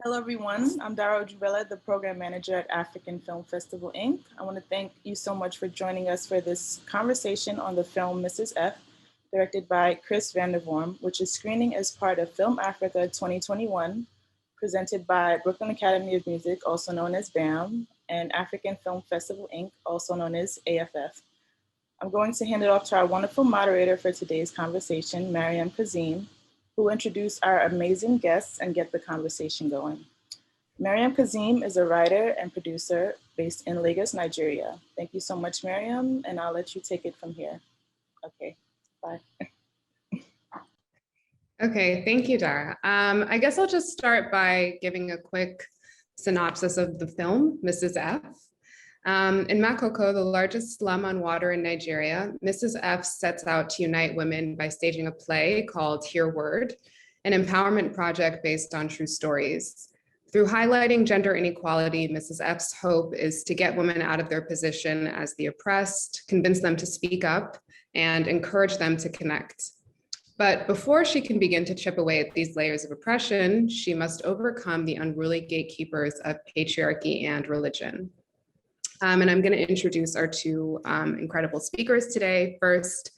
Hello, everyone. I'm Dara Ojubela, the program manager at African Film Festival, Inc. I want to thank you so much for joining us for this conversation on the film Mrs. F, directed by Chris Vandervorm, which is screening as part of Film Africa 2021, presented by Brooklyn Academy of Music, also known as BAM, and African Film Festival, Inc., also known as AFF. I'm going to hand it off to our wonderful moderator for today's conversation, Mariam Kazim, who will introduce our amazing guests and get the conversation going. Mariam Kazim is a writer and producer based in Lagos, Nigeria. Thank you so much, Mariam, and I'll let you take it from here. Okay, bye. Okay, thank you, Dara. I guess I'll just start by giving a quick synopsis of the film, Mrs. F. In Makoko, the largest slum on water in Nigeria, Mrs. F sets out to unite women by staging a play called Hear Word, an empowerment project based on true stories. Through highlighting gender inequality, Mrs. F's hope is to get women out of their position as the oppressed, convince them to speak up, and encourage them to connect. But before she can begin to chip away at these layers of oppression, she must overcome the unruly gatekeepers of patriarchy and religion. And I'm going to introduce our two incredible speakers today. First,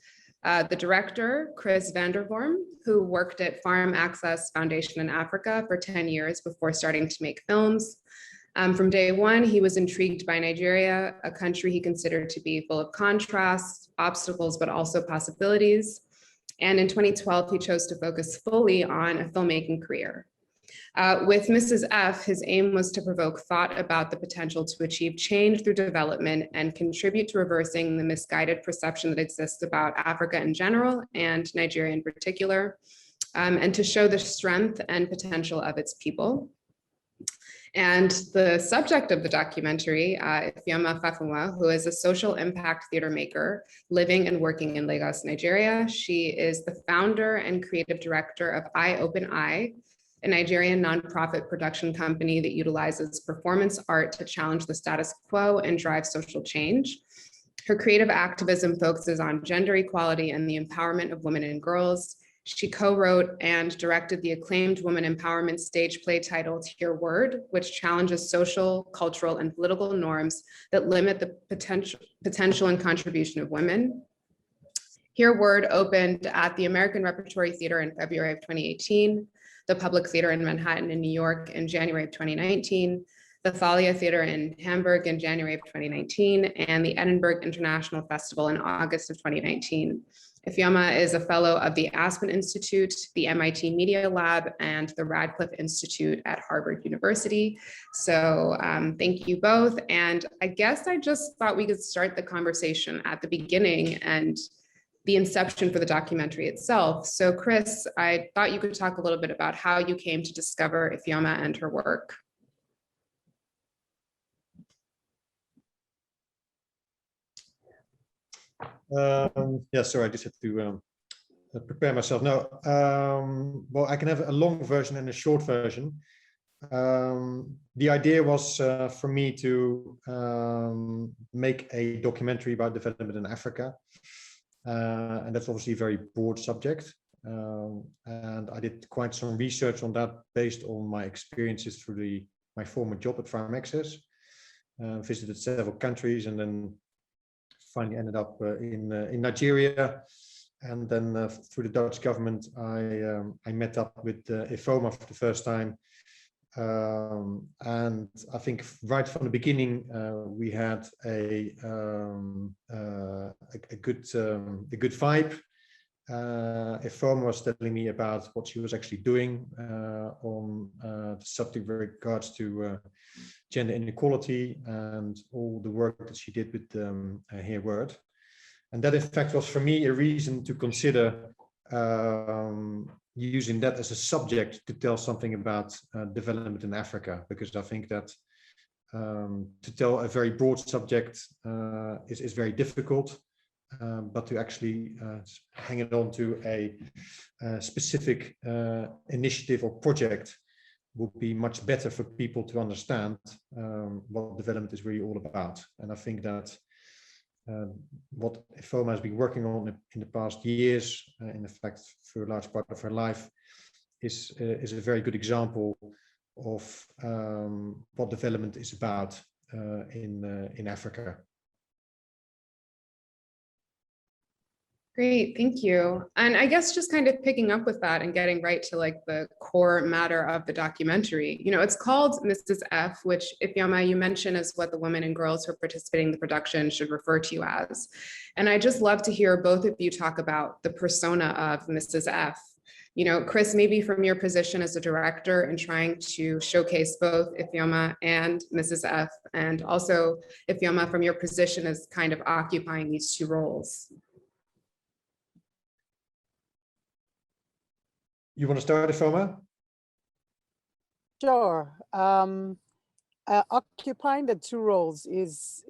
the director, Chris Vandervorm, who worked at Farm Access Foundation in Africa for 10 years before starting to make films. From day one, he was intrigued by Nigeria, a country he considered to be full of contrasts, obstacles, but also possibilities. And in 2012, he chose to focus fully on a filmmaking career. With Mrs. F, his aim was to provoke thought about the potential to achieve change through development and contribute to reversing the misguided perception that exists about Africa in general and Nigeria in particular, and to show the strength and potential of its people. And the subject of the documentary, Ifeoma Fafuma, who is a social impact theater maker living and working in Lagos, Nigeria. She is the founder and creative director of Eye Open Eye, a Nigerian nonprofit production company that utilizes performance art to challenge the status quo and drive social change. Her creative activism focuses on gender equality and the empowerment of women and girls. She co-wrote and directed the acclaimed women empowerment stage play titled Hear Word, which challenges social, cultural, and political norms that limit the potential and contribution of women. Hear Word opened at the American Repertory Theater in February of 2018, the Public Theater in Manhattan in New York in January of 2019, the Thalia Theater in Hamburg in January of 2019, and the Edinburgh International Festival in August of 2019. Ifeoma is a fellow of the Aspen Institute, the MIT Media Lab, and the Radcliffe Institute at Harvard University. So thank you both. And I guess I just thought we could start the conversation at the beginning and the inception for the documentary itself. So Chris, I thought you could talk a little bit about how you came to discover Ifeoma and her work. Yeah, sorry, I just had to prepare myself. No, well, I can have a long version and a short version. The idea was for me to make a documentary about development in Africa. And that's obviously a very broad subject. And I did quite some research on that based on my experiences through my former job at Farm Access. Visited several countries and then finally ended up in Nigeria. And then through the Dutch government, I met up with Ifeoma for the first time. And I think right from the beginning, we had a good vibe. Ifeoma was telling me about what she was actually doing on the subject with regards to gender inequality and all the work that she did with Hear Word. And that, in fact, was for me a reason to consider using that as a subject to tell something about development in Africa, because I think that to tell a very broad subject is very difficult, but to actually hang it on to a specific initiative or project would be much better for people to understand what development is really all about. And I think that what Ifeoma has been working on in the past years, in fact, for a large part of her life, is a very good example what development is about in Africa. Great, thank you. And I guess just kind of picking up with that and getting right to like the core matter of the documentary, you know, it's called Mrs. F, which Ifeoma, you mentioned is what the women and girls who are participating in the production should refer to you as. And I just love to hear both of you talk about the persona of Mrs. F. You know, Chris, maybe from your position as a director and trying to showcase both Ifeoma and Mrs. F, and also Ifeoma from your position as kind of occupying these two roles. You want to start, Ifeoma? Sure. Occupying the two roles is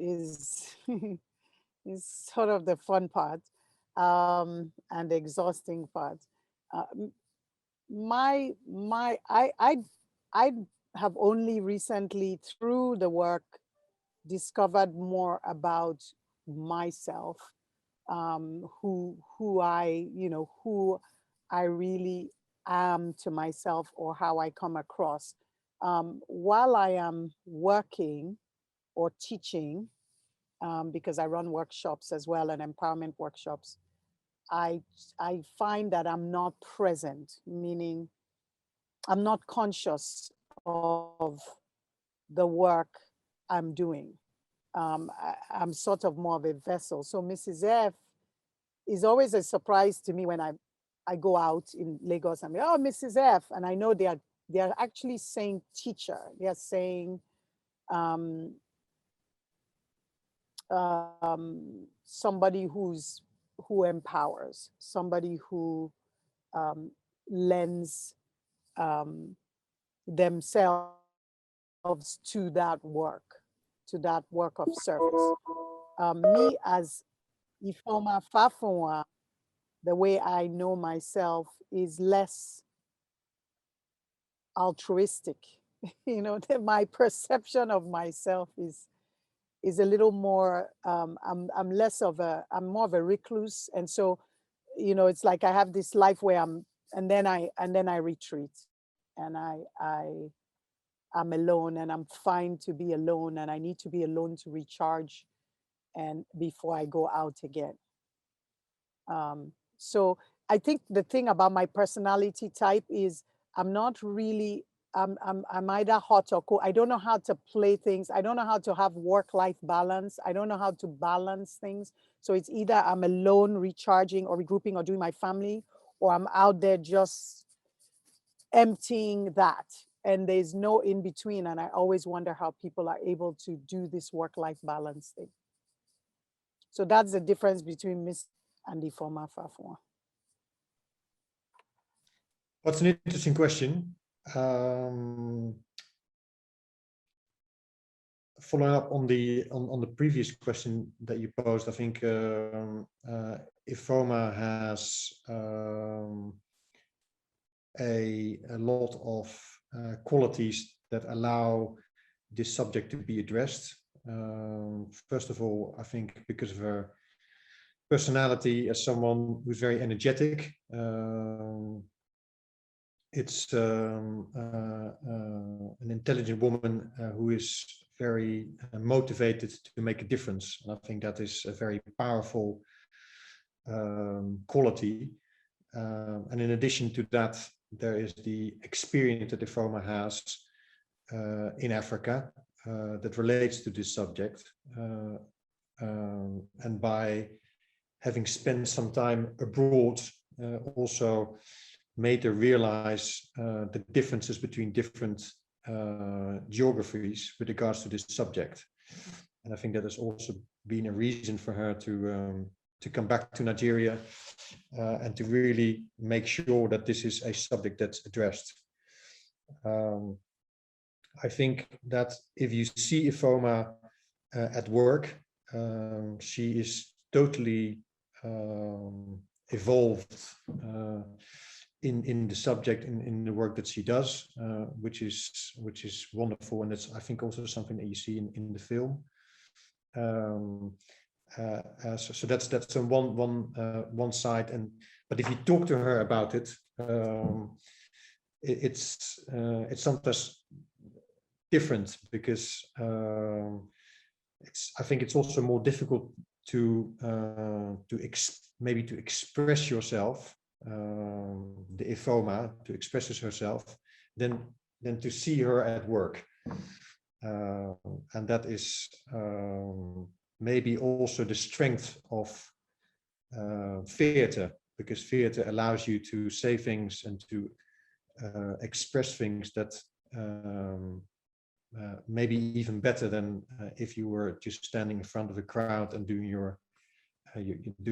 is sort of the fun part and the exhausting part. I have only recently, through the work, discovered more about myself, who I really am to myself, or how I come across. While I am working or teaching, because I run workshops as well, and empowerment workshops, I find that I'm not present, meaning I'm not conscious of the work I'm doing. I'm sort of more of a vessel. So Mrs. F is always a surprise to me when I go out in Lagos and oh, Mrs. F, and I know they are actually saying teacher. They are saying somebody who empowers, somebody who lends themselves to that work of service. Me as Ifeoma Fafunwa, the way I know myself is less altruistic. You know, my perception of myself is a little more, I'm more of a recluse. And so, you know, it's like I have this life where and then I retreat, and I'm alone, and I'm fine to be alone, and I need to be alone to recharge and before I go out again. So I think the thing about my personality type is I'm not really, I'm either hot or cold. I don't know how to play things. I don't know how to have work-life balance. I don't know how to balance things. So it's either I'm alone recharging or regrouping or doing my family, or I'm out there just emptying that. And there's no in between. And I always wonder how people are able to do this work-life balance thing. So that's the difference between Miss and Ifeoma Fafunwa. That's an interesting question. Following up on the previous question that you posed, I think Ifeoma has a lot of qualities that allow this subject to be addressed. First of all, I think because of her personality as someone who's very energetic. It's an intelligent woman who is very motivated to make a difference. And I think that is a very powerful quality. And in addition to that, there is the experience that Ifeoma has in Africa that relates to this subject. And by having spent some time abroad, also made her realize the differences between different geographies with regards to this subject. And I think that has also been a reason for her to come back to Nigeria and to really make sure that this is a subject that's addressed. I think that if you see Ifeoma at work, she is totally evolved in the subject, in the work that she does, which is wonderful, and it's I think also something that you see in the film. So that's on one side, but if you talk to her about it, it's sometimes different because I think it's also more difficult to maybe to express yourself, the Ifoma to express herself, than to see her at work, and that is maybe also the strength of theater, because theater allows you to say things and to express things that maybe even better than if you were just standing in front of a crowd and doing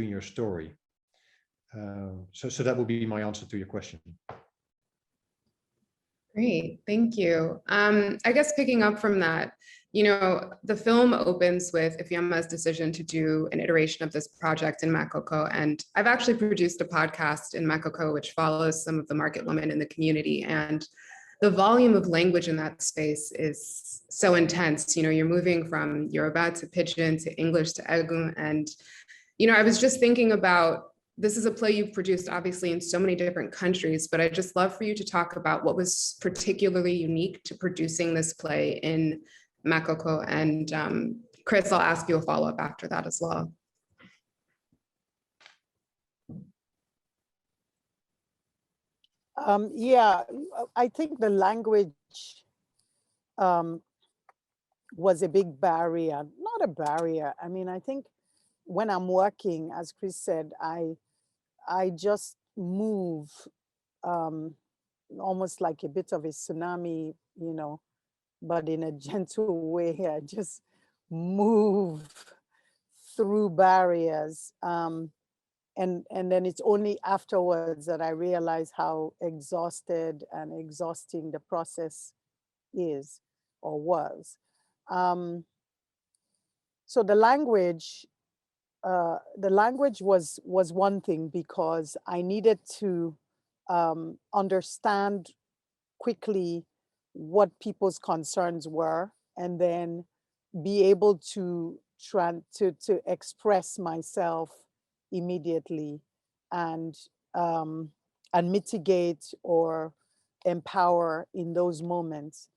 your story. So that would be my answer to your question. Great, thank you. I guess picking up from that, you know, the film opens with Ifeoma's decision to do an iteration of this project in Makoko. And I've actually produced a podcast in Makoko, which follows some of the market women in the community. And the volume of language in that space is so intense. You know, you're moving from Yoruba to Pidgin to English to Egun. And, you know, I was just thinking about, this is a play you've produced obviously in so many different countries, but I'd just love for you to talk about what was particularly unique to producing this play in Makoko. And Chris, I'll ask you a follow-up after that as well. Yeah, I think the language was a big barrier, not a barrier. I mean, I think when I'm working, as Chris said, I just move almost like a bit of a tsunami, you know, but in a gentle way. I just move through barriers. And then it's only afterwards that I realize how exhausted and exhausting the process is or was. So the language was one thing, because I needed to understand quickly what people's concerns were, and then be able to express myself immediately and mitigate or empower in those moments.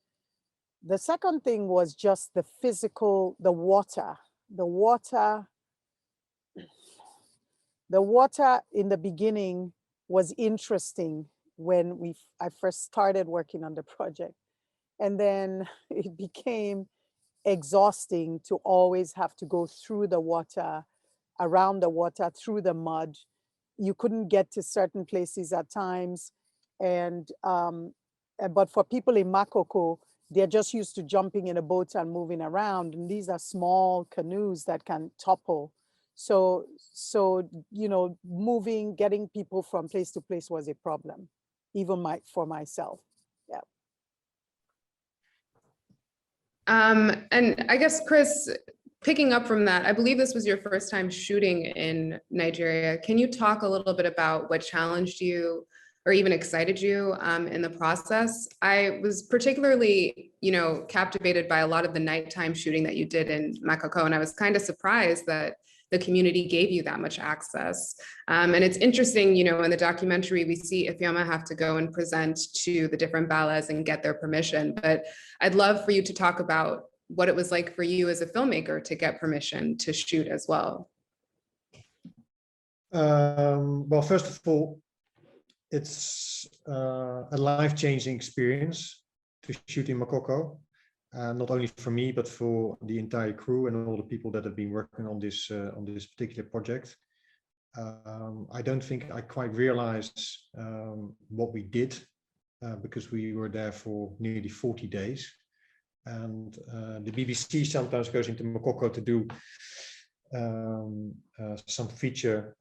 The second thing was just the physical, the water in the beginning was interesting when I first started working on the project. And then it became exhausting to always have to go through the water, around the water, through the mud. You couldn't get to certain places at times. And but for people in Makoko, they're just used to jumping in a boat and moving around. And these are small canoes that can topple. So you know, getting people from place to place was a problem, even for myself. Yeah. And I guess, Chris, picking up from that, I believe this was your first time shooting in Nigeria. Can you talk a little bit about what challenged you or even excited you in the process? I was particularly, you know, captivated by a lot of the nighttime shooting that you did in Makoko, and I was kind of surprised that the community gave you that much access. And it's interesting, you know, in the documentary, we see Ifeoma have to go and present to the different ballets and get their permission. But I'd love for you to talk about what it was like for you as a filmmaker to get permission to shoot as well. Well, first of all, it's a life-changing experience to shoot in Makoko. Not only for me, but for the entire crew and all the people that have been working on this particular project. I don't think I quite realized what we did because we were there for nearly 40 days. And the BBC sometimes goes into Makoko to do some features,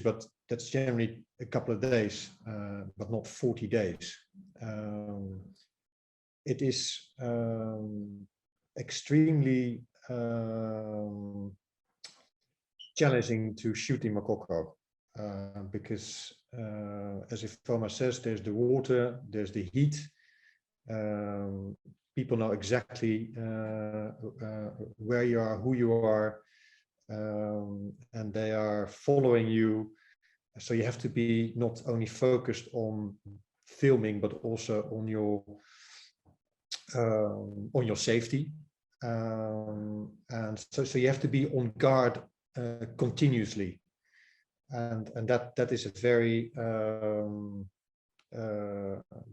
but that's generally a couple of days, but not 40 days. It is extremely challenging to shoot in Makoko because, as Ifeoma says, there's the water, there's the heat. People know exactly where you are, who you are, and they are following you. So you have to be not only focused on filming, but also on your safety. And so you have to be on guard continuously, and that is a very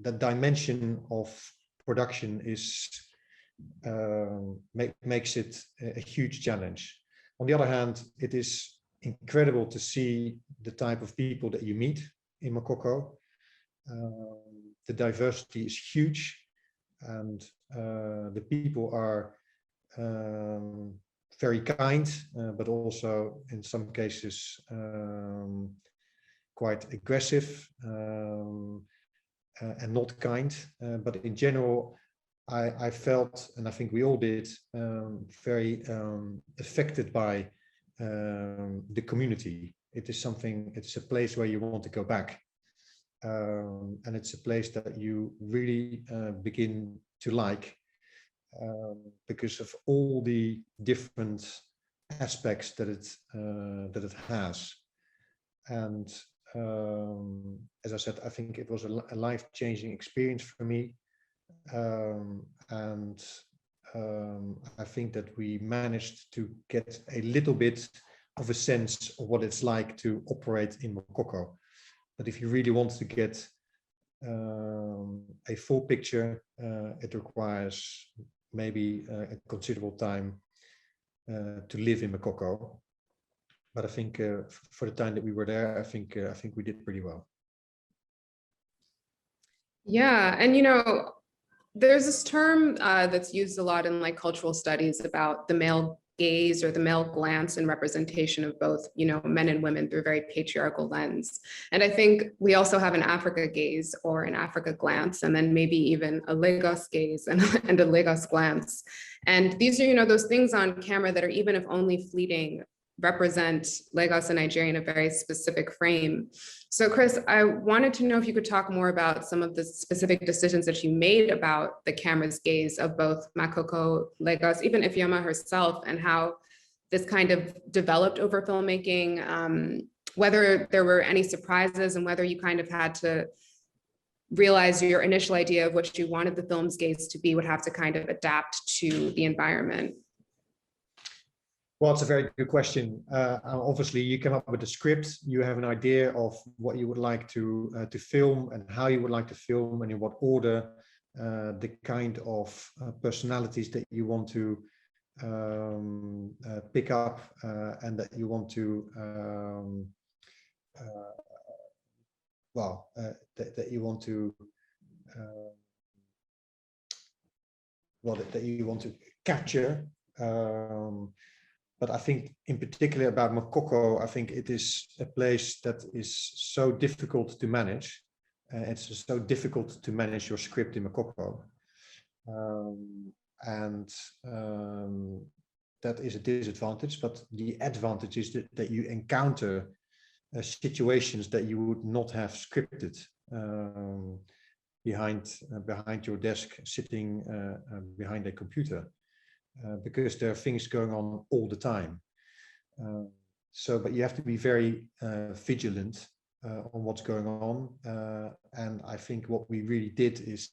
that dimension of production is makes it a huge challenge. On the other hand, it is incredible to see the type of people that you meet in Makoko. The diversity is huge, and the people are very kind, but also in some cases quite aggressive and not kind. But in general, I felt, and I think we all did, very affected by the community. It is something, it's a place where you want to go back. And it's a place that you really begin to like because of all the different aspects that it has. And as I said, I think it was a life-changing experience for me. And I think that we managed to get a little bit of a sense of what it's like to operate in Makoko. But if you really want to get a full picture, it requires maybe a considerable time to live in Makoko. But I think for the time that we were there, I think we did pretty well. Yeah, and you know, there's this term that's used a lot in like cultural studies about the male gaze or the male glance and representation of both, you know, men and women through a very patriarchal lens. And I think we also have an Africa gaze or an Africa glance, and then maybe even a Lagos gaze and a Lagos glance. And these are, you know, those things on camera that are, even if only fleeting, represent Lagos and Nigeria in a very specific frame. So Chris, I wanted to know if you could talk more about some of the specific decisions that you made about the camera's gaze of both Makoko, Lagos, even Ifeoma herself, and how this kind of developed over filmmaking, whether there were any surprises and whether you kind of had to realize your initial idea of what you wanted the film's gaze to be would have to kind of adapt to the environment. Well, it's a very good question. Obviously, you come up with a script. You have an idea of what you would like to film and how you would like to film and in what order, the kind of personalities that you want to pick up and that you want to that you want to that you want to capture. But I think in particular about Makoko, I think it is a place that is so difficult to manage. It's so difficult to manage your script in Makoko. That is a disadvantage, but the advantage is that you encounter situations that you would not have scripted behind your desk, sitting behind a computer. Because there are things going on all the time. But you have to be very vigilant on what's going on. And I think what we really did is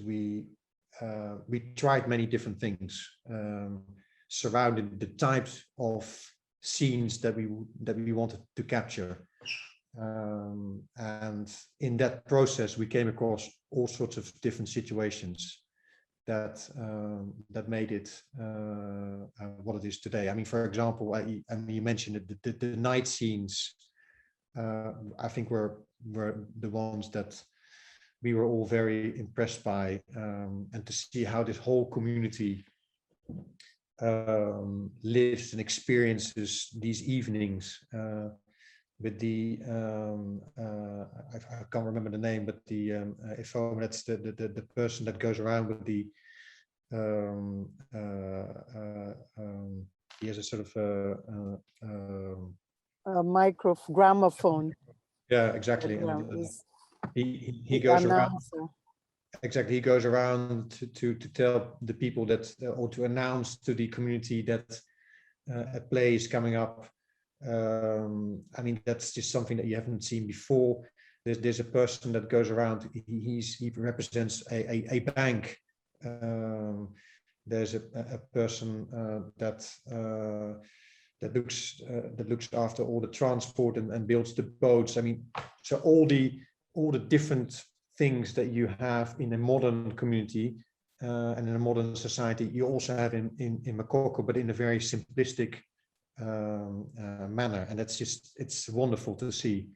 we tried many different things surrounding the types of scenes that we wanted to capture. And in that process, we came across all sorts of different situations that made it what it is today. I mean, for example, you mentioned it, the night scenes. I think were the ones that we were all very impressed by, and to see how this whole community lives and experiences these evenings with the I can't remember the name, but the Ifeoma, that's the person that goes around with the he has a sort of a gramophone. Yeah, exactly. And, he goes around. Exactly, he goes around to tell the people that, or to announce to the community that a play is coming up. I mean, that's just something that you haven't seen before. there's a person that goes around. He represents a bank. There's a person that looks after all the transport and builds the boats. I mean, so all the different things that you have in a modern community and in a modern society, you also have in Makoko, but in a very simplistic manner, and it's wonderful to see.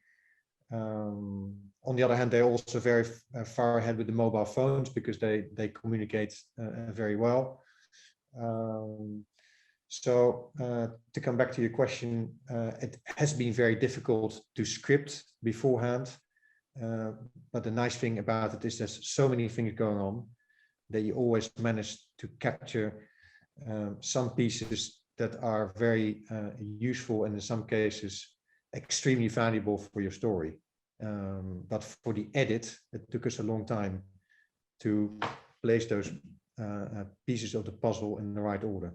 On the other hand, they're also very far ahead with the mobile phones because they communicate very well. So to come back to your question, it has been very difficult to script beforehand, but the nice thing about it is there's so many things going on that you always manage to capture some pieces that are very useful and in some cases extremely valuable for your story. But for the edit, it took us a long time to place those pieces of the puzzle in the right order.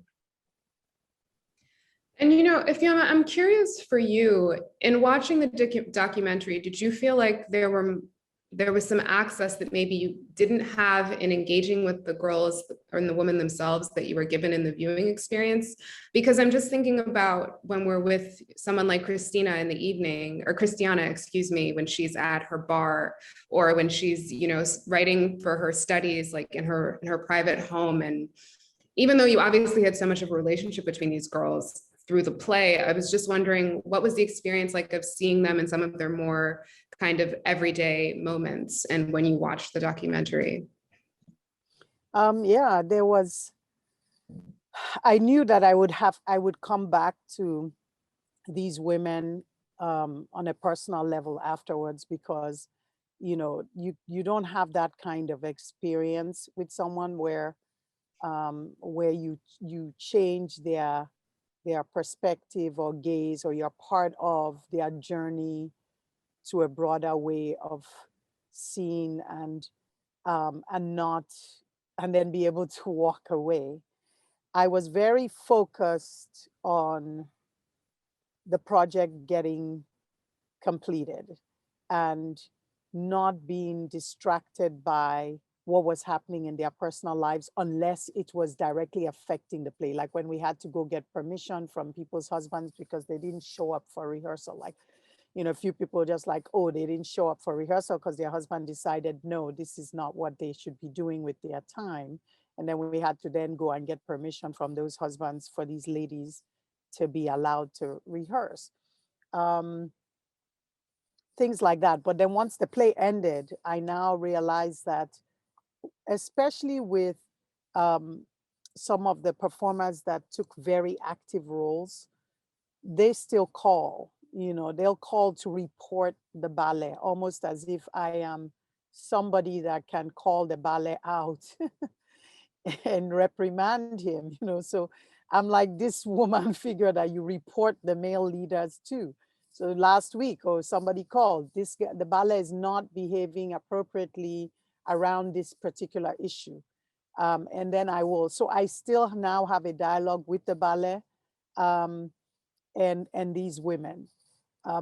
And you know, Ifeoma, I'm curious for you, in watching the documentary, did you feel like there was some access that maybe you didn't have in engaging with the girls or the women themselves that you were given in the viewing experience? Because I'm just thinking about when we're with someone like Christina in the evening, or Christiana, excuse me, when she's at her bar, or when she's, you know, writing for her studies, like in her private home. And even though you obviously had so much of a relationship between these girls through the play, I was just wondering, what was the experience like of seeing them in some of their more kind of everyday moments and when you watched the documentary? Yeah, there was, I knew that I would come back to these women on a personal level afterwards, because, you know, you don't have that kind of experience with someone where you change their perspective or gaze, or you're part of their journey to a broader way of seeing and then be able to walk away. I was very focused on the project getting completed and not being distracted by what was happening in their personal lives, unless it was directly affecting the play. Like when we had to go get permission from people's husbands because they didn't show up for rehearsal. Like, you know, a few people just like, oh, they didn't show up for rehearsal because their husband decided, no, this is not what they should be doing with their time. And then we had to then go and get permission from those husbands for these ladies to be allowed to rehearse. Things like that. But then once the play ended, I now realized that, especially with some of the performers that took very active roles, they still call, you know, they'll call to report the ballet, almost as if I am somebody that can call the ballet out and reprimand him, you know. So I'm like this woman figure that you report the male leaders too. So last week, somebody called, the ballet is not behaving appropriately around this particular issue. And then so I still now have a dialogue with the ballet and these women.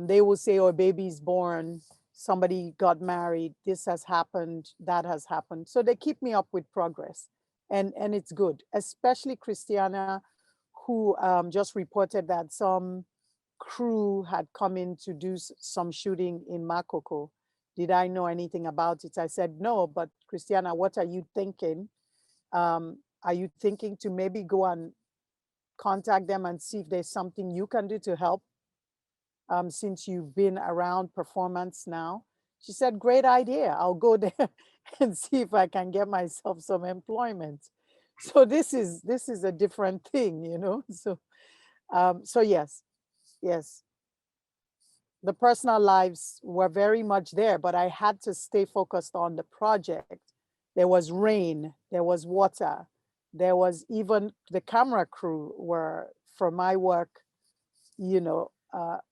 They will say, oh, a baby's born, somebody got married, this has happened, that has happened. So they keep me up with progress, and it's good, especially Christiana, who just reported that some crew had come in to do some shooting in Makoko. Did I know anything about it? I said, no, but Christiana, what are you thinking? Are you thinking to maybe go and contact them and see if there's something you can do to help, since you've been around performance now? She said, great idea. I'll go there and see if I can get myself some employment. So this is a different thing, you know? So yes. The personal lives were very much there, but I had to stay focused on the project. There was rain, there was water, there was even the camera crew were, for my work, you know,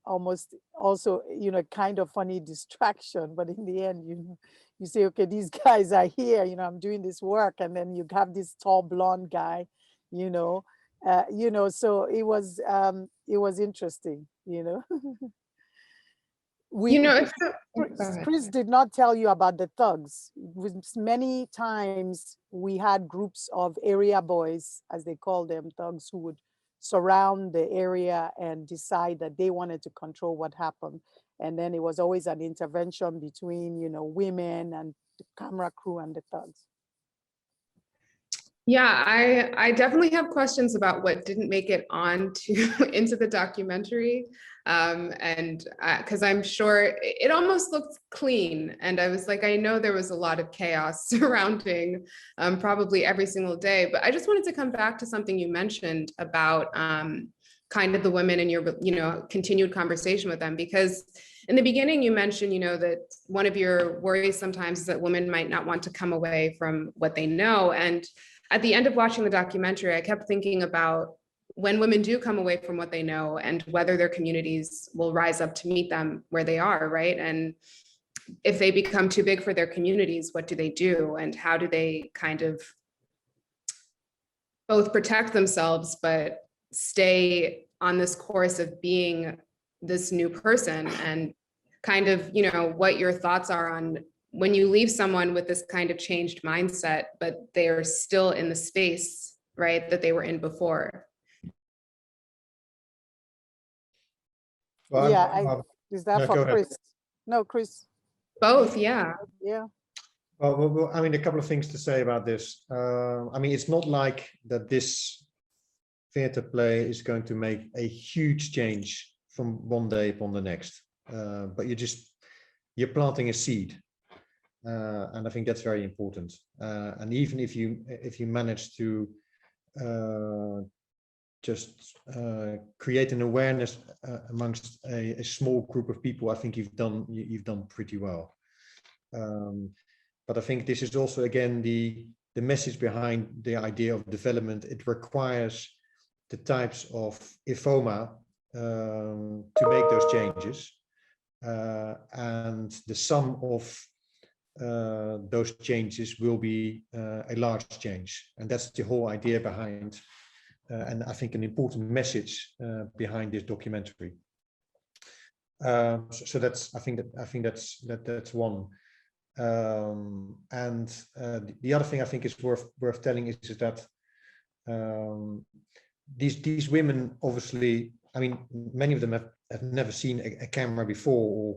almost also, you know, kind of funny distraction. But in the end, you say, okay, these guys are here, you know, I'm doing this work. And then you have this tall blonde guy, you know, so it was interesting, you know. You know, if go Chris, ahead. Chris did not tell you about the thugs. It was many times we had groups of area boys, as they call them, thugs, who would surround the area and decide that they wanted to control what happened. And then it was always an intervention between, you know, women and the camera crew and the thugs. Yeah, I definitely have questions about what didn't make it on to into the documentary. And because I'm sure it almost looked clean. And I was like, I know there was a lot of chaos surrounding probably every single day. But I just wanted to come back to something you mentioned about kind of the women and your, you know, continued conversation with them. Because in the beginning, you mentioned, you know, that one of your worries sometimes is that women might not want to come away from what they know. And at the end of watching the documentary, I kept thinking about when women do come away from what they know and whether their communities will rise up to meet them where they are, right? And if they become too big for their communities, what do they do? And how do they kind of both protect themselves, but stay on this course of being this new person? And kind of, you know, what your thoughts are on when you leave someone with this kind of changed mindset, but they're still in the space, right, that they were in before. Well, Yeah, is that yeah, for go ahead. Chris? No, Chris. Both, yeah. Yeah. Well, I mean, a couple of things to say about this. I mean, it's not like that this theater play is going to make a huge change from one day upon the next, but you're planting a seed. And I think that's very important. And even if you manage to just create an awareness amongst a small group of people, I think you've done pretty well. But I think this is also again the message behind the idea of development. It requires the types of IFOMA to make those changes, and the sum of those changes will be a large change, and that's the whole idea behind, and I think an important message behind this documentary. So that's I think that's one. And the other thing I think is worth telling is that these women, obviously, I mean, many of them have never seen a camera before,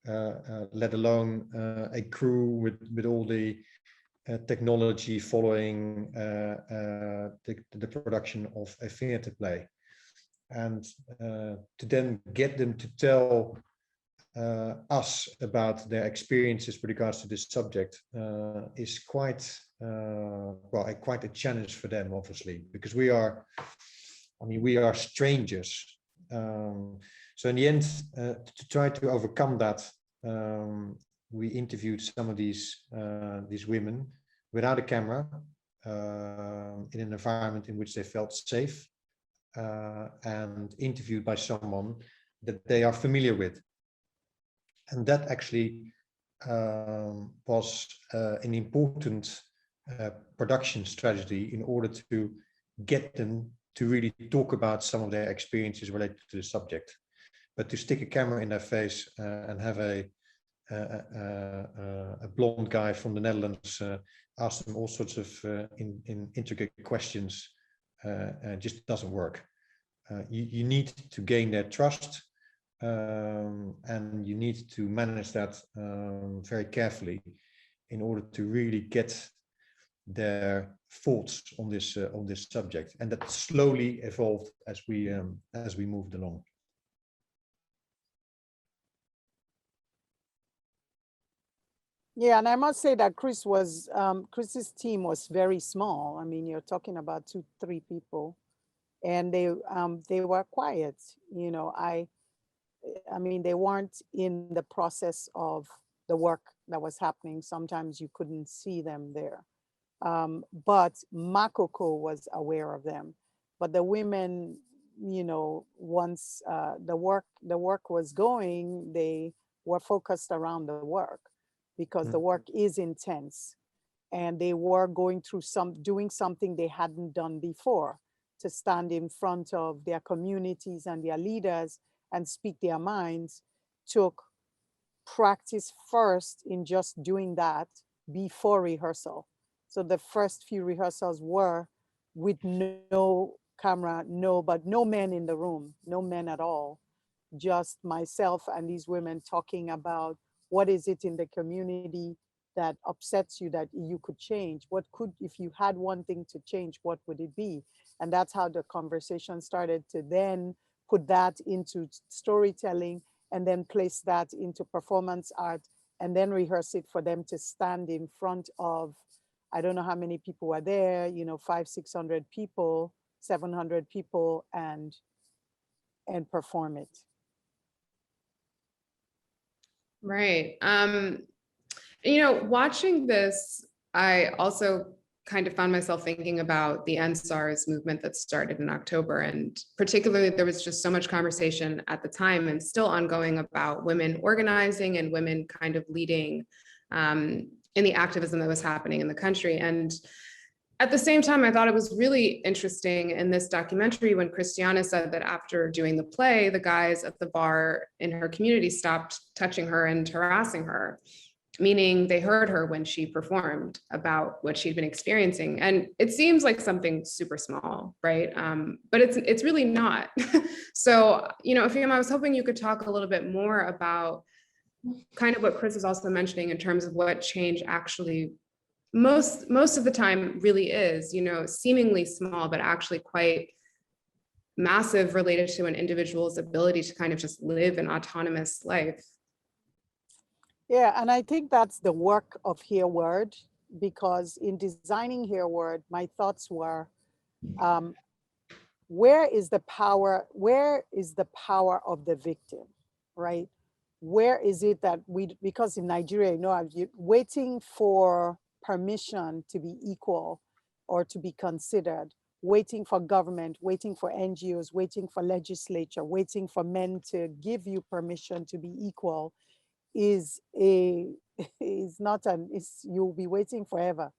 or let alone a crew with all the technology following the production of a theater play. And to then get them to tell us about their experiences with regards to this subject is quite a challenge for them, obviously, because we are strangers. So in the end, to try to overcome that, we interviewed some of these women without a camera, in an environment in which they felt safe, and interviewed by someone that they are familiar with. And that actually was an important production strategy in order to get them to really talk about some of their experiences related to the subject. But to stick a camera in their face and have a blonde guy from the Netherlands ask them all sorts of intricate questions just doesn't work. You need to gain their trust, and you need to manage that very carefully in order to really get their thoughts on this subject, and that slowly evolved as we moved along. Yeah, and I must say that Chris's team was very small. I mean, you're talking about 2-3 people, and they were quiet. You know, I mean, they weren't in the process of the work that was happening. Sometimes you couldn't see them there. But Makoko was aware of them. But the women, you know, once the work was going, they were focused around the work, because the work is intense, and they were going through doing something they hadn't done before, to stand in front of their communities and their leaders and speak their minds, took practice first in just doing that before rehearsal. So the first few rehearsals were with no camera, but no men in the room, no men at all. Just myself and these women talking about what is it in the community that upsets you that you could change? What could, if you had one thing to change, what would it be? And that's how the conversation started to then put that into storytelling and then place that into performance art and then rehearse it for them to stand in front of, I don't know how many people were there, 500, 600 people, 700 people, and perform it. Right. Watching this, I also kind of found myself thinking about the End SARS movement that started in October. And particularly, there was just so much conversation at the time and still ongoing about women organizing and women kind of leading in the activism that was happening in the country. And at the same time, I thought it was really interesting in this documentary when Christiana said that after doing the play, the guys at the bar in her community stopped touching her and harassing her, meaning they heard her when she performed about what she'd been experiencing. And it seems like something super small, right? But it's really not. So, Afim, I was hoping you could talk a little bit more about kind of what Chris is also mentioning in terms of what change actually most of the time really is, seemingly small, but actually quite massive, related to an individual's ability to kind of just live an autonomous life. Yeah, and I think that's the work of Hereward, because in designing Hereward, my thoughts were, where is the power of the victim, right? Where is it that because in Nigeria, waiting for permission to be equal or to be considered, waiting for government, waiting for NGOs, waiting for legislature, waiting for men to give you permission to be equal you'll be waiting forever.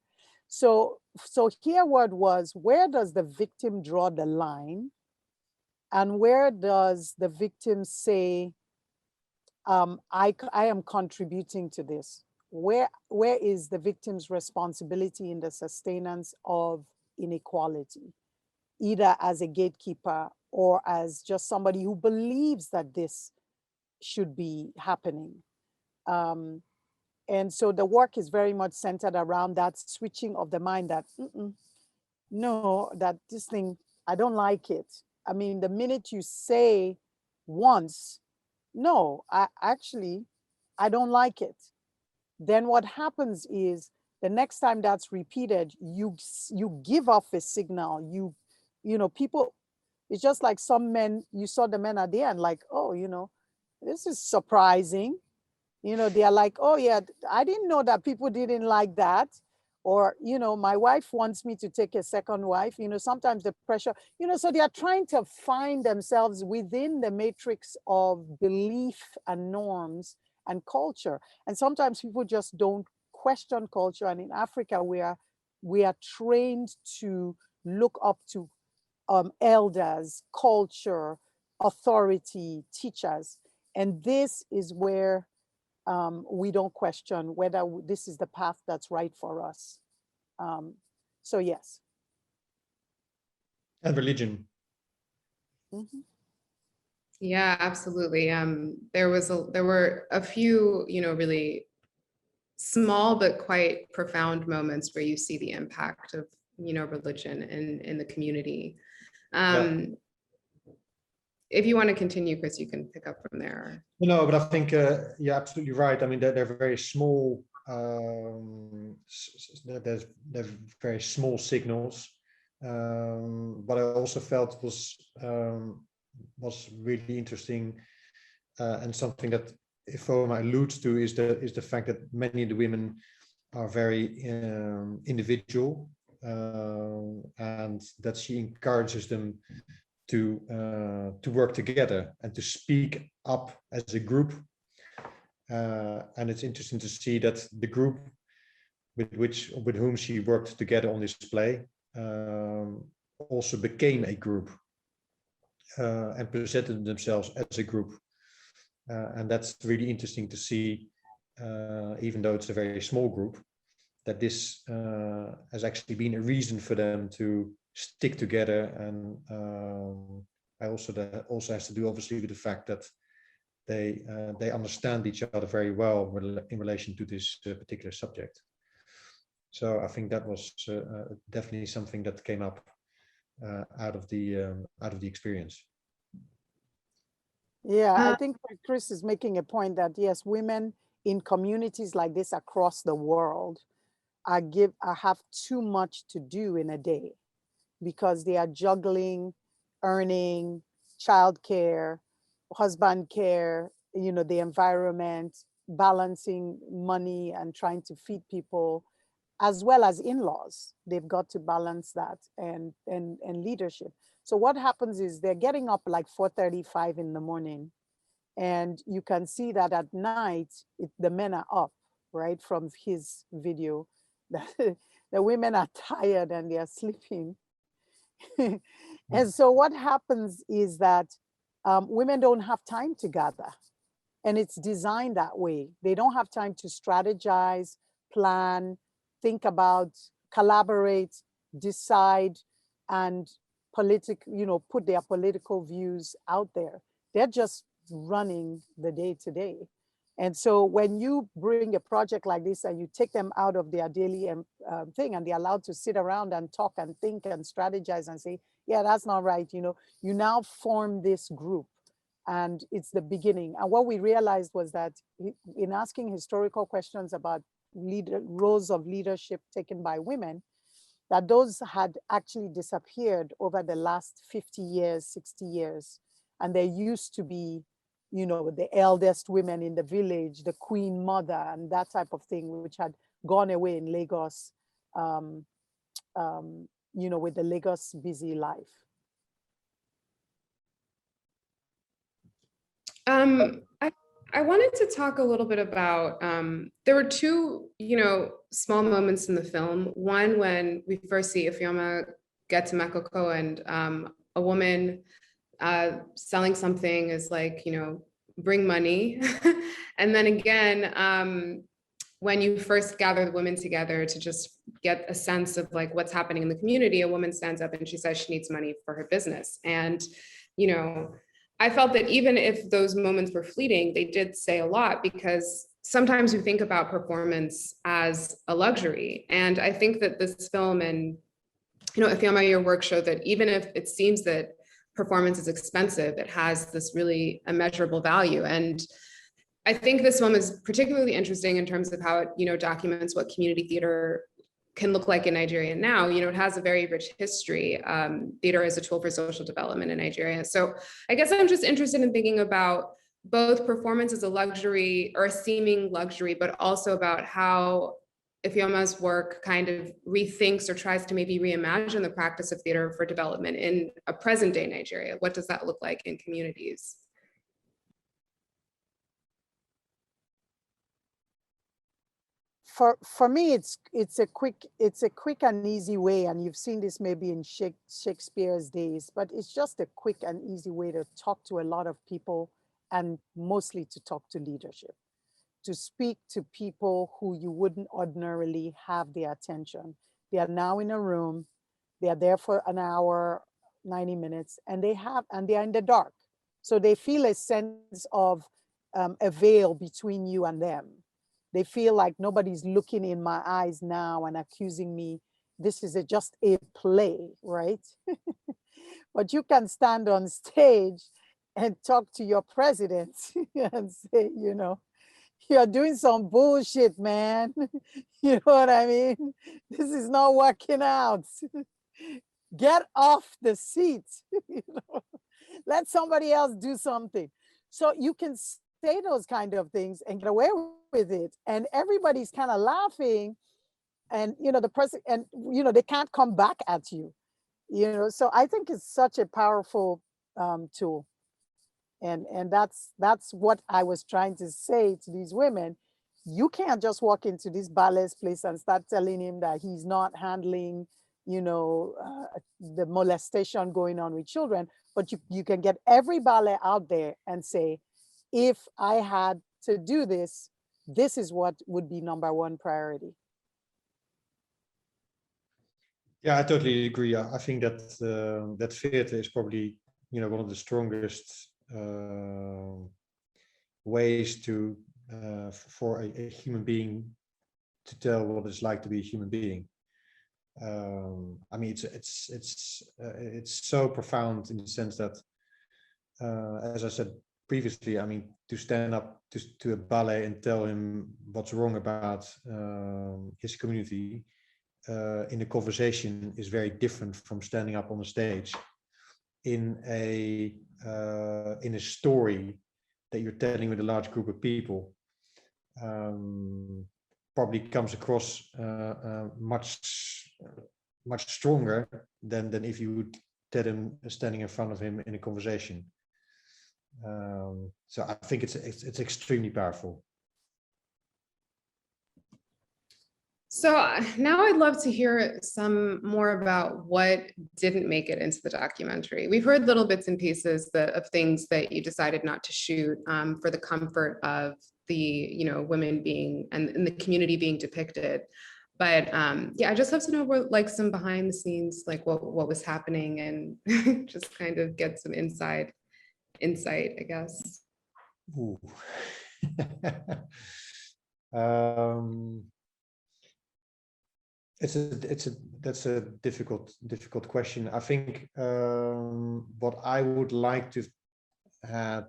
So Hereward was, where does the victim draw the line? And where does the victim say, I am contributing to this? Where is the victim's responsibility in the sustenance of inequality, either as a gatekeeper or as just somebody who believes that this should be happening? And so the work is very much centered around that switching of the mind that, no, that this thing, I don't like it. I mean, the minute you say once, no, I don't like it, then what happens is the next time that's repeated, you give off a signal. People, it's just like some men, you saw the men at the end, like, oh, this is surprising. They are like, oh yeah, I didn't know that people didn't like that. Or, my wife wants me to take a second wife. Sometimes the pressure, so they are trying to find themselves within the matrix of belief and norms and culture. And sometimes people just don't question culture. And in Africa, we are trained to look up to elders, culture, authority, teachers. And this is where we don't question whether this is the path that's right for us. So yes. And religion. Mm-hmm. Yeah, absolutely. There were a few, really small but quite profound moments where you see the impact of, religion in the community. If you want to continue, Chris, you can pick up from there. No, but I think you're absolutely right. I mean, they're very small. There's very small signals. What I also felt was really interesting, and something that Ifeoma alludes to is the fact that many of the women are very individual, and that she encourages them to work together and to speak up as a group. And it's interesting to see that the group with whom she worked together on this play also became a group and presented themselves as a group. And that's really interesting to see, even though it's a very small group, that this has actually been a reason for them to stick together. And that also has to do obviously with the fact that they understand each other very well in relation to this particular subject. So I think that was definitely something that came up out of the experience. Yeah, I think Chris is making a point that yes, women in communities like this across the world have too much to do in a day because they are juggling, earning, childcare, husband care, the environment, balancing money and trying to feed people, as well as in-laws. They've got to balance that and leadership. So what happens is they're getting up like 4:35 in the morning, and you can see that at night, the men are up, right? From his video, the women are tired and they are sleeping. And so what happens is that women don't have time to gather. And it's designed that way. They don't have time to strategize, plan, think about, collaborate, decide, and put their political views out there. They're just running the day to day. And so when you bring a project like this and you take them out of their daily thing and they're allowed to sit around and talk and think and strategize and say, yeah, that's not right. You now form this group, and it's the beginning. And what we realized was that in asking historical questions about roles of leadership taken by women, that those had actually disappeared over the last 50 years, 60 years. And there used to be, the eldest women in the village, the queen mother, and that type of thing, which had gone away in Lagos, with the Lagos busy life. I wanted to talk a little bit about, there were two, small moments in the film. One, when we first see Ifeoma get to Makoko and a woman selling something is like, bring money. And then again, when you first gather the women together to just get a sense of like what's happening in the community, a woman stands up and she says she needs money for her business. And, I felt that even if those moments were fleeting, they did say a lot, because sometimes we think about performance as a luxury. And I think that this film and, Ifeoma, your work showed that even if it seems that performance is expensive, it has this really immeasurable value. And I think this film is particularly interesting in terms of how it, documents what community theater can look like in Nigeria now. It has a very rich history. Theater is a tool for social development in Nigeria. So I guess I'm just interested in thinking about both performance as a luxury or a seeming luxury, but also about how Ifeoma's work kind of rethinks or tries to maybe reimagine the practice of theater for development in a present day Nigeria. What does that look like in communities? For me, it's a quick and easy way, and you've seen this maybe in Shakespeare's days, but it's just a quick and easy way to talk to a lot of people, and mostly to talk to leadership, to speak to people who you wouldn't ordinarily have their attention. They are now in a room, they are there for an hour, 90 minutes, and they are in the dark. So they feel a sense of a veil between you and them. They feel like nobody's looking in my eyes now and accusing me. This is just a play, right? But you can stand on stage and talk to your president and say, you're doing some bullshit, man. You know what I mean? This is not working out. Get off the seat. Let somebody else do something. So you can say those kind of things and get away with it, and everybody's kind of laughing, and the person, and they can't come back at you, so I think it's such a powerful tool, and that's what I was trying to say to these women. You can't just walk into this ballet's place and start telling him that he's not handling the molestation going on with children, but you can get every ballet out there and say, if I had to do this, this is what would be number one priority. Yeah, I totally agree. I think that that theater is probably, you know, one of the strongest ways to for a human being to tell what it's like to be a human being. I mean, it's so profound in the sense that, as I said previously, I mean, to stand up to a ballet and tell him what's wrong about his community in a conversation is very different from standing up on the stage in a story that you're telling with a large group of people. Probably comes across much stronger than if you would tell him standing in front of him in a conversation. So I think it's extremely powerful. So now I'd love to hear some more about what didn't make it into the documentary. We've heard little bits and pieces of things that you decided not to shoot for the comfort of the, you know, women being and the community being depicted. But yeah, I just love to know what, like, some behind the scenes, like what was happening, and just kind of get some insight, I guess. Ooh. That's a difficult question. I think what I would like to had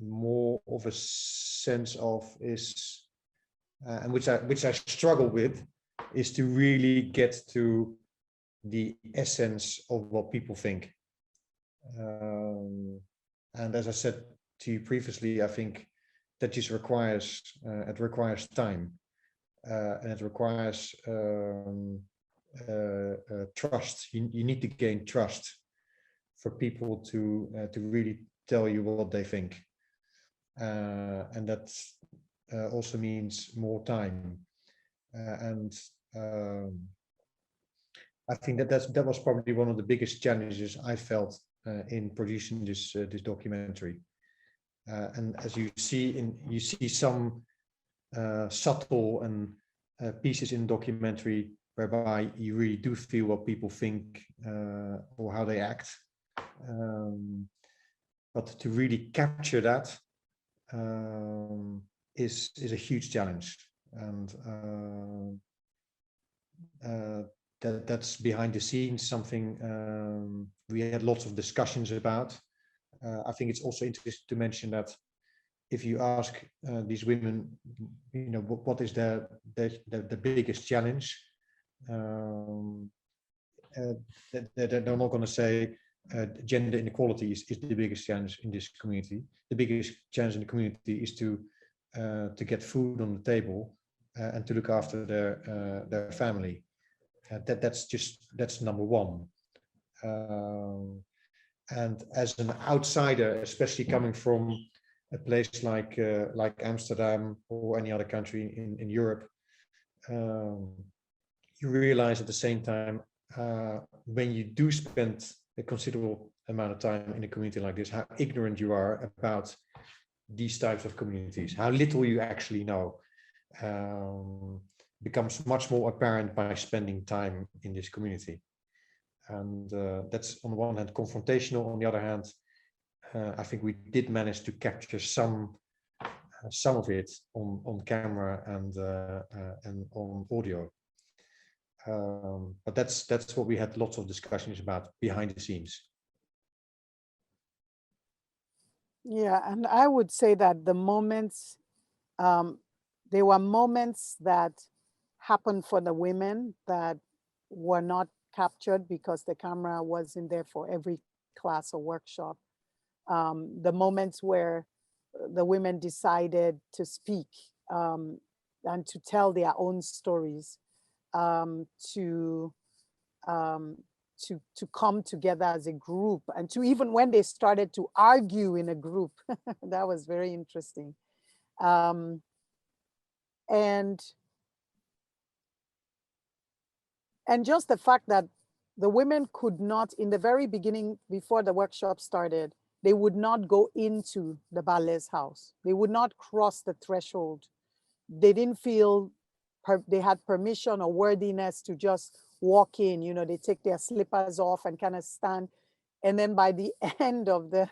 more of a sense of is, and which I struggle with, is to really get to the essence of what people think. And as I said to you previously, I think that just requires time. And it requires trust. You need to gain trust for people to really tell you what they think, and that also means more time. And I think that was probably one of the biggest challenges I felt in producing this documentary. And as you see some subtle and pieces in documentary whereby you really do feel what people think or how they act, but to really capture that is a huge challenge, and that's behind the scenes something we had lots of discussions about. I think it's also interesting to mention that if you ask these women, you know, what is the biggest challenge, they're not going to say gender inequality is the biggest challenge in this community. The biggest challenge in the community is to get food on the table and to look after their family. That's number one. And as an outsider, especially coming from a place like Amsterdam or any other country in Europe, you realize at the same time when you do spend a considerable amount of time in a community like this, how ignorant you are about these types of communities, how little you actually know. Becomes much more apparent by spending time in this community. And that's on the one hand confrontational, on the other hand, I think we did manage to capture some of it on camera and on audio. But that's what we had lots of discussions about behind the scenes. Yeah, and I would say that the moments, there were moments that happened for the women that were not captured because the camera wasn't there for every class or workshop. The moments where the women decided to speak and to tell their own stories, to come together as a group, and to even when they started to argue in a group. That was very interesting. And just the fact that the women could not, in the very beginning, before the workshop started, they would not go into the ballet's house. They would not cross the threshold. They didn't feel they had permission or worthiness to just walk in. You know, they take their slippers off and kind of stand. And then by the end of the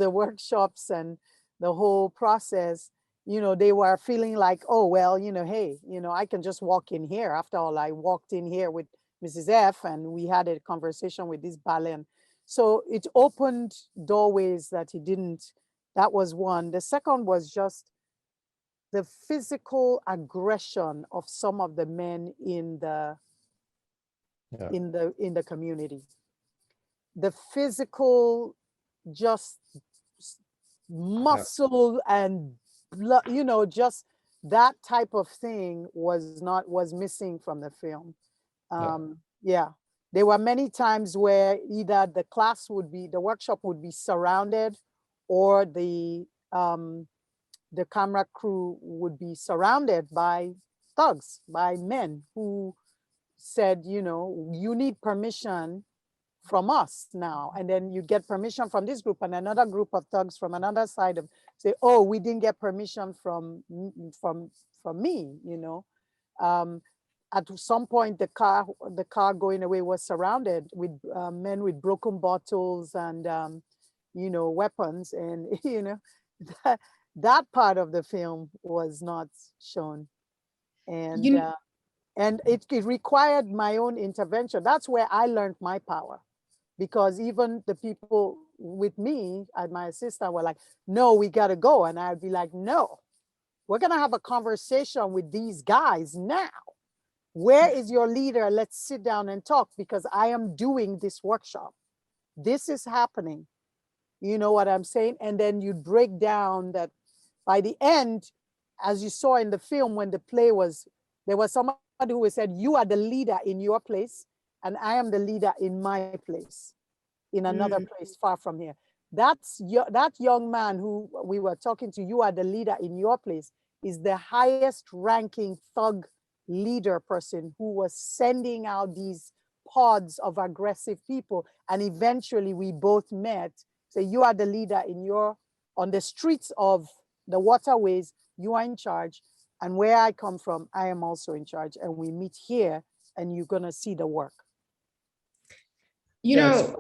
workshops and the whole process, you know, they were feeling like, oh, well, you know, hey, you know, I can just walk in here. After all, I walked in here with Mrs. F and we had a conversation with this ballet. So it opened doorways that he didn't. That was one. The second was just the physical aggression of some of the men in the in the community. The physical, just muscle and blood, you know, just that type of thing was missing from the film. Yeah, there were many times where either the workshop would be surrounded, or the camera crew would be surrounded by thugs, by men who said, you know, you need permission from us now. And then you get permission from this group, and another group of thugs from another side of say, oh, we didn't get permission from me, you know. At some point, the car going away was surrounded with men with broken bottles and, you know, weapons. And, you know, that part of the film was not shown. And, and it required my own intervention. That's where I learned my power, because even the people with me and my assistant were like, no, we got to go. And I'd be like, no, we're going to have a conversation with these guys now. Where is your leader? Let's sit down and talk, because I am doing this workshop. This is happening. You know what I'm saying? And then you break down that by the end, as you saw in the film, when the play was, there was somebody who said, you are the leader in your place, and I am the leader in my place, in another place far from here. That young man who we were talking to, you are the leader in your place, is the highest ranking thug leader person who was sending out these pods of aggressive people. And eventually we both met. So you are the leader on the streets of the waterways, you are in charge. And where I come from, I am also in charge. And we meet here, and you're gonna see the work. You know,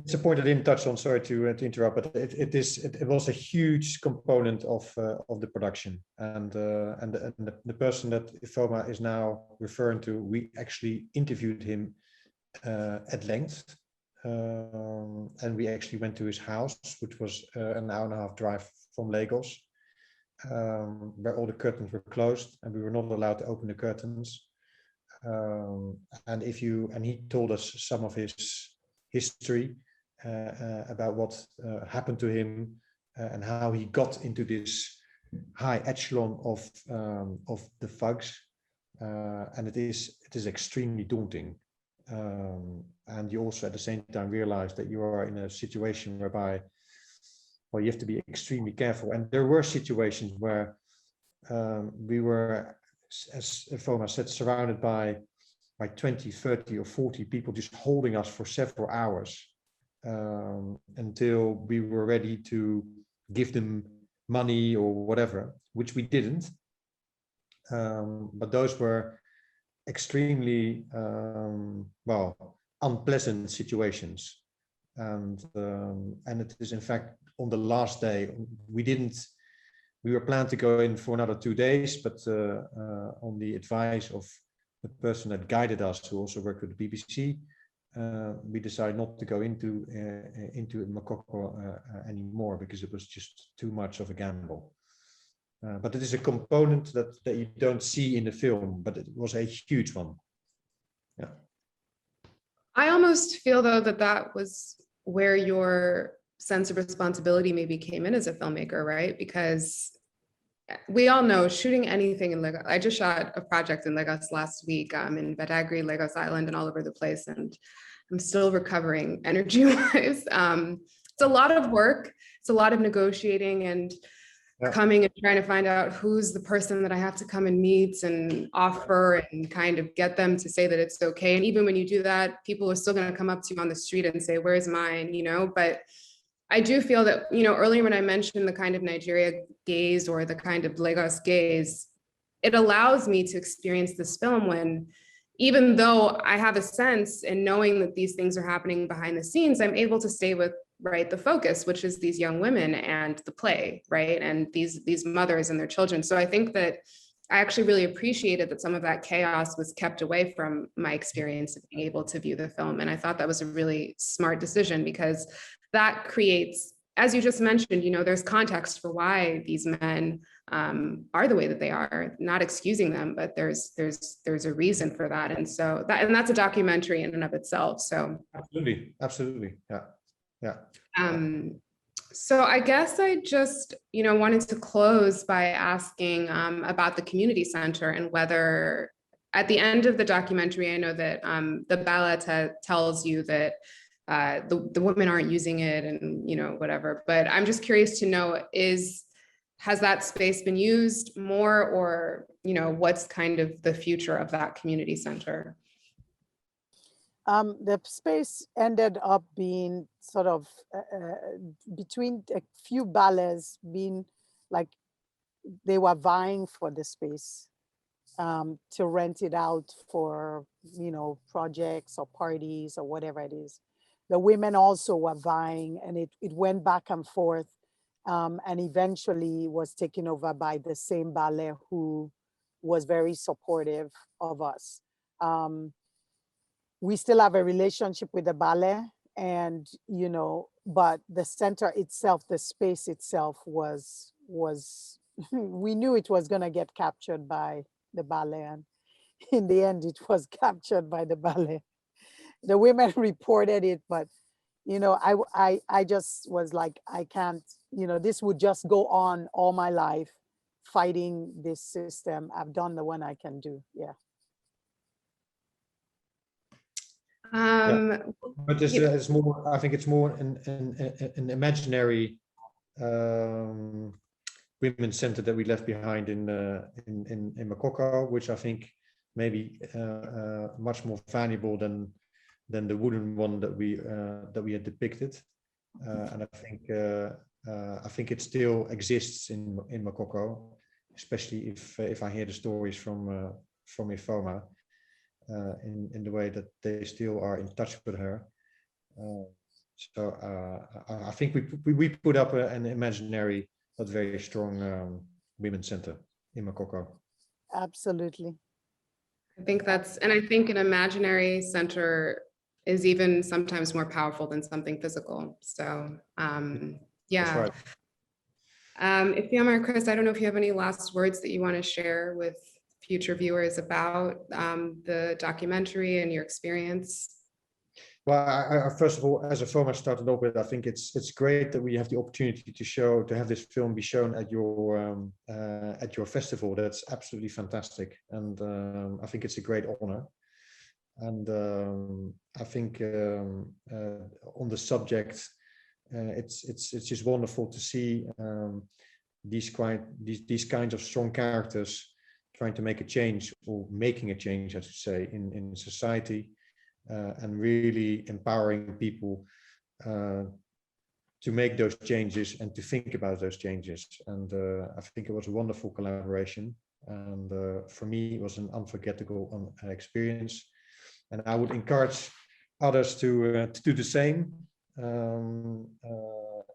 it's a point I didn't touch on. Sorry to interrupt, but it was a huge component of the production, and the person that Ifeoma is now referring to, we actually interviewed him at length, and we actually went to his house, which was an hour and a half drive from Lagos, where all the curtains were closed, and we were not allowed to open the curtains. And he told us some of his history about what happened to him, and how he got into this high echelon of the thugs, and it is extremely daunting, and you also at the same time realize that you are in a situation whereby, well, you have to be extremely careful. And there were situations where we were, as Ifeoma said, surrounded by 20, 30 or 40 people just holding us for several hours, until we were ready to give them money or whatever, which we didn't. But those were extremely, unpleasant situations. And it is, in fact, on the last day, we were planned to go in for another 2 days, but on the advice of the person that guided us, who also worked with the BBC, we decided not to go into Makoko anymore, because it was just too much of a gamble. But it is a component that you don't see in the film, but it was a huge one. Yeah. I almost feel, though, that was where your sense of responsibility maybe came in as a filmmaker, right? Because we all know shooting anything in Lagos. I just shot a project in Lagos last week, in Badagry, Lagos Island, and all over the place, and I'm still recovering energy-wise. It's a lot of work. It's a lot of negotiating and coming and trying to find out who's the person that I have to come and meet and offer and kind of get them to say that it's okay. And even when you do that, people are still going to come up to you on the street and say, "Where's mine?" You know, but I do feel that, you know, earlier when I mentioned the kind of Nigeria gaze or the kind of Lagos gaze, it allows me to experience this film when, even though I have a sense in knowing that these things are happening behind the scenes, I'm able to stay with, right, the focus, which is these young women and the play, right, and these mothers and their children. So I think that I actually really appreciated that some of that chaos was kept away from my experience of being able to view the film. And I thought that was a really smart decision, because that creates, as you just mentioned, you know, there's context for why these men are the way that they are, not excusing them, but there's a reason for that. And so that's a documentary in and of itself. So absolutely. Yeah. So I guess I just, you know, wanted to close by asking about the community center and whether at the end of the documentary, I know that the ballet tells you that the women aren't using it and, you know, whatever, but I'm just curious to know, has that space been used more, or, you know, what's kind of the future of that community center? The space ended up being sort of between a few ballets, being like they were vying for the space to rent it out for, you know, projects or parties or whatever it is. The women also were vying, and it went back and forth, and eventually was taken over by the same ballet who was very supportive of us. We still have a relationship with the ballet, and, you know, but the center itself, the space itself was we knew it was going to get captured by the ballet, and in the end it was captured by the ballet. The women reported it, but, you know, I just was like, I can't, you know, this would just go on all my life fighting this system. I've done the one I can do. Yeah. But it's more, I think it's more an imaginary women's center that we left behind in Makoko, which I think maybe much more valuable than the wooden one that we had depicted. And I think it still exists in Makoko, especially if I hear the stories from Ifoma. In the way that they still are in touch with her. So I think we put up an imaginary but very strong women's center in Makoko. Absolutely. I think I think an imaginary center is even sometimes more powerful than something physical. So yeah. That's right. Ifeoma or Chris, I don't know if you have any last words that you want to share with future viewers about the documentary and your experience. Well, I first of all, as a film I started off with, I think it's great that we have the opportunity to have this film be shown at your festival. That's absolutely fantastic, and I think it's a great honor. And I think on the subject, it's just wonderful to see these kinds of strong characters trying to make a change, or making a change, I should say, in society, and really empowering people to make those changes and to think about those changes. And I think it was a wonderful collaboration. And for me, it was an unforgettable experience. And I would encourage others to do the same,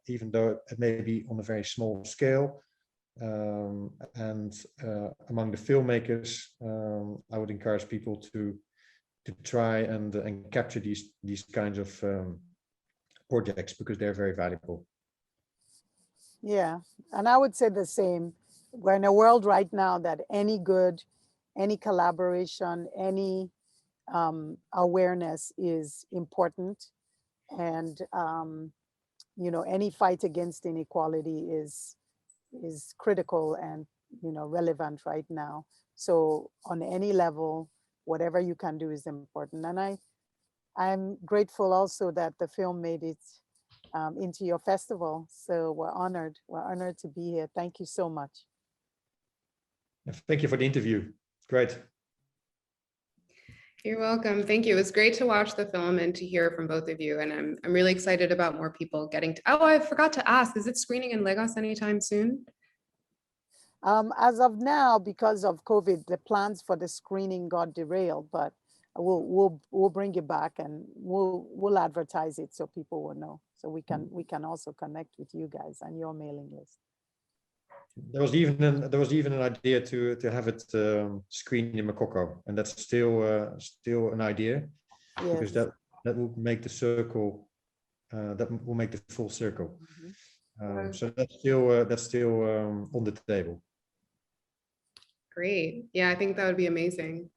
even though it may be on a very small scale. And among the filmmakers, I would encourage people to try and capture these kinds of projects, because they're very valuable. Yeah, and I would say the same. We're in a world right now that any collaboration, any awareness is important, and you know, any fight against inequality is critical and, you know, relevant right now. So on any level, whatever you can do is important. And I'm grateful also that the film made it into your festival. So we're honored to be here. Thank you so much. Thank you for the interview. Great. You're welcome. Thank you. It was great to watch the film and to hear from both of you. And I'm really excited about more people getting to, oh, I forgot to ask, is it screening in Lagos anytime soon? As of now, because of COVID, the plans for the screening got derailed, but we'll bring it back and we'll advertise it so people will know. So we can also connect with you guys and your mailing list. There was even an idea to have it screened in Makoko, and that's still an idea, because Yes. that will make the circle, that will make the full circle. Mhm. So that's still on the table. Great. Yeah, I think that would be amazing.